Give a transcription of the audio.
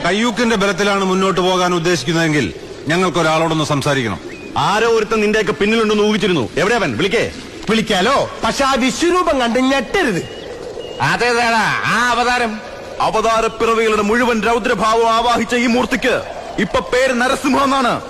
കയ്യൂക്കിന്റെ ബലത്തിലാണ് മുന്നോട്ട് പോകാൻ ഉദ്ദേശിക്കുന്നതെങ്കിൽ ഞങ്ങൾക്കൊരാളോടൊന്ന് സംസാരിക്കണം. ആരോ ഒരുത്തൻ നിന്റെയൊക്കെ പിന്നിലുണ്ടെന്ന് ഊഹിച്ചിരുന്നു. എവിടെയാവൻ? വിളിക്കാലോ, പക്ഷെ ആ വിശ്വരൂപം കണ്ട് ഞെട്ടരുത്. അതേതാടാ ആ അവതാരം? അവതാരപ്പിറവികളുടെ മുഴുവൻ രൗദ്രഭാവം ആവാഹിച്ച ഈ മൂർത്തിക്ക് ഇപ്പൊ പേര് നരസിംഹം എന്നാണ്.